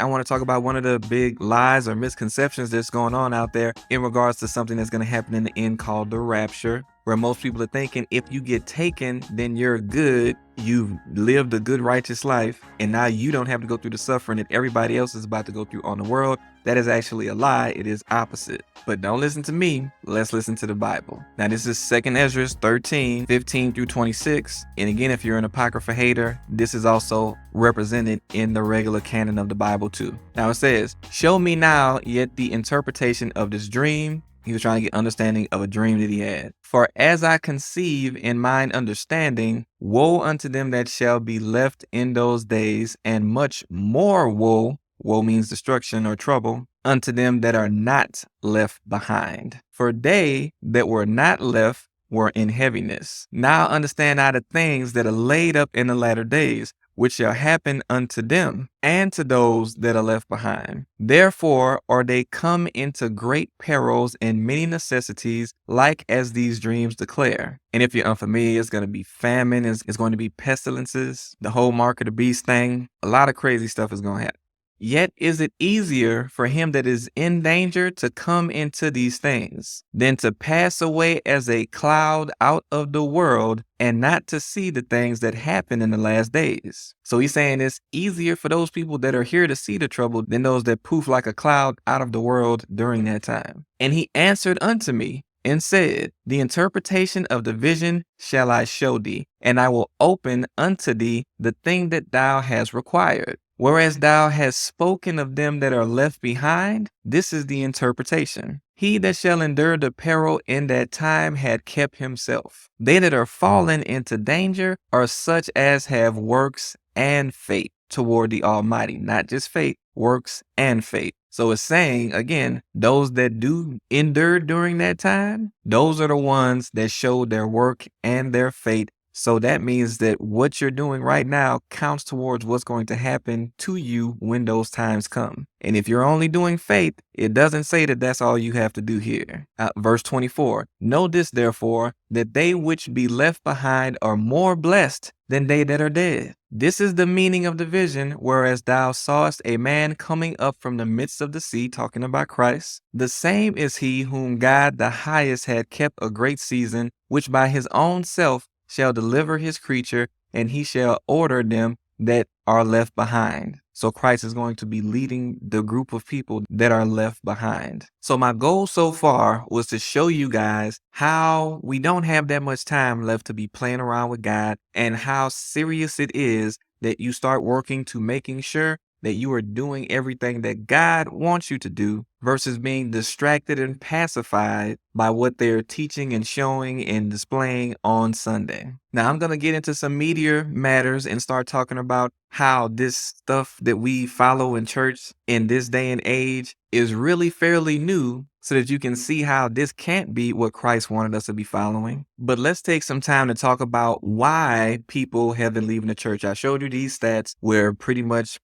I want to talk about one of the big lies or misconceptions that's going on out there in regards to something that's going to happen in the end called the rapture, where most people are thinking if you get taken, then you're good. You've lived a good, righteous life, and now you don't have to go through the suffering that everybody else is about to go through on the world. That is actually a lie. It is opposite. But don't listen to me. Let's listen to the Bible. Now, this is 2nd Ezra 13, 15 through 26. And again, if you're an Apocrypha hater, this is also represented in the regular canon of the Bible too. Now it says, "Show me now yet the interpretation of this dream." He was trying to get understanding of a dream that he had. "For as I conceive in mine understanding, woe unto them that shall be left in those days, and much more woe," woe means destruction or trouble, "unto them that are not left behind. For they that were not left were in heaviness. Now understand now the things that are laid up in the latter days, which shall happen unto them and to those that are left behind. Therefore are they come into great perils and many necessities, like as these dreams declare." And if you're unfamiliar, it's going to be famine, it's going to be pestilences, the whole mark of the beast thing. A lot of crazy stuff is going to happen. "Yet is it easier for him that is in danger to come into these things than to pass away as a cloud out of the world and not to see the things that happen in the last days." So he's saying it's easier for those people that are here to see the trouble than those that poof like a cloud out of the world during that time. "And he answered unto me and said, The interpretation of the vision shall I show thee, and I will open unto thee the thing that thou hast required. Whereas thou hast spoken of them that are left behind, this is the interpretation. He that shall endure the peril in that time had kept himself. They that are fallen into danger are such as have works and faith toward the Almighty." Not just faith, works and faith. So it's saying, again, those that do endure during that time, those are the ones that show their work and their faith. So that means that what you're doing right now counts towards what's going to happen to you when those times come. And if you're only doing faith, it doesn't say that that's all you have to do here. Verse 24, "Know this therefore, that they which be left behind are more blessed than they that are dead. This is the meaning of the vision, whereas thou sawest a man coming up from the midst of the sea," talking about Christ. "The same is he whom God the highest had kept a great season, which by his own self shall deliver his creature, and he shall order them that are left behind." So Christ is going to be leading the group of people that are left behind. So my goal so far was to show you guys how we don't have that much time left to be playing around with God, and how serious it is that you start working to making sure that you are doing everything that God wants you to do versus being distracted and pacified by what they're teaching and showing and displaying on Sunday. Now, I'm going to get into some Meteor Matters and start talking about how this stuff that we follow in church in this day and age is really fairly new, so that you can see how this can't be what Christ wanted us to be following. But let's take some time to talk about why people have been leaving the church. I showed you these stats where pretty much,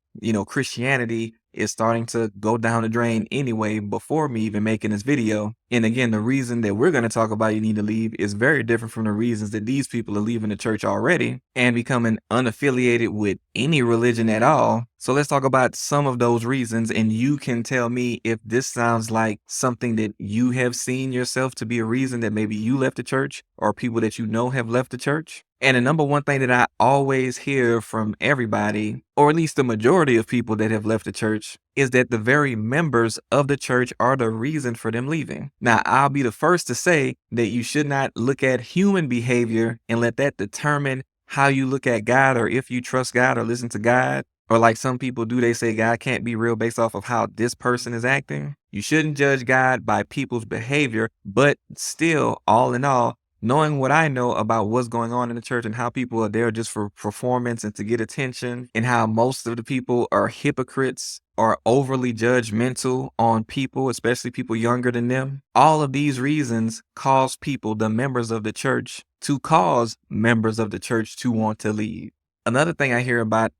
Christianity is starting to go down the drain anyway before me even making this video. And again, the reason that we're going to talk about you need to leave is very different from the reasons that these people are leaving the church already and becoming unaffiliated with any religion at all. So let's talk about some of those reasons, and you can tell me if this sounds like something that you have seen yourself to be a reason that maybe you left the church or people that you know have left the church. And the number one thing that I always hear from everybody, or at least the majority of people that have left the church, is that the very members of the church are the reason for them leaving. Now, I'll be the first to say that you should not look at human behavior and let that determine how you look at God, or if you trust God or listen to God. Or like some people do, they say God can't be real based off of how this person is acting. You shouldn't judge God by people's behavior, but still, all in all, knowing what I know about what's going on in the church and how people are there just for performance and to get attention, and how most of the people are hypocrites or overly judgmental on people, especially people younger than them. All of these reasons cause people, the members of the church, to cause members of the church to want to leave. Another thing I hear about,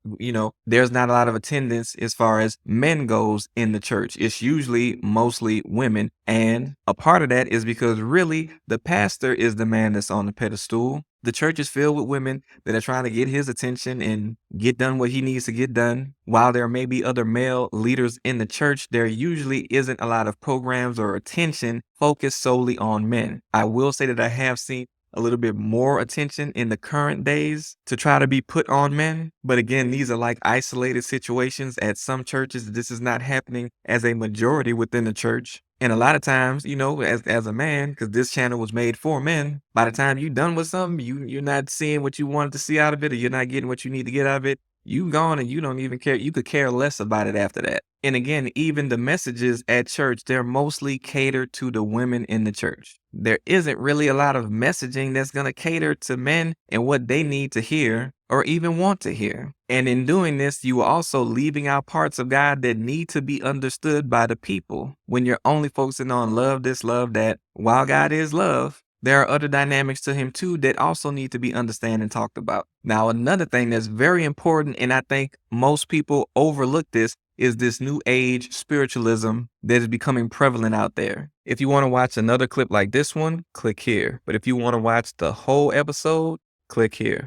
there's not a lot of attendance as far as men goes in the church. It's usually mostly women. And a part of that is because really the pastor is the man that's on the pedestal. The church is filled with women that are trying to get his attention and get done what he needs to get done. While there may be other male leaders in the church, there usually isn't a lot of programs or attention focused solely on men. I will say that I have seen a little bit more attention in the current days to try to be put on men. But again, these are like isolated situations at some churches. This is not happening as a majority within the church. And a lot of times, as a man, because this channel was made for men, by the time you're done with something, you're not seeing what you wanted to see out of it, or you're not getting what you need to get out of it. You gone and you don't even care. You could care less about it after that. And again, even the messages at church, they're mostly catered to the women in the church. There isn't really a lot of messaging that's going to cater to men and what they need to hear or even want to hear. And in doing this, you are also leaving out parts of God that need to be understood by the people. When you're only focusing on love this, love that, while God is love, there are other dynamics to him too that also need to be understood and talked about. Now, another thing that's very important, and I think most people overlook this, is this new age spiritualism that is becoming prevalent out there. If you want to watch another clip like this one, click here. But if you want to watch the whole episode, click here.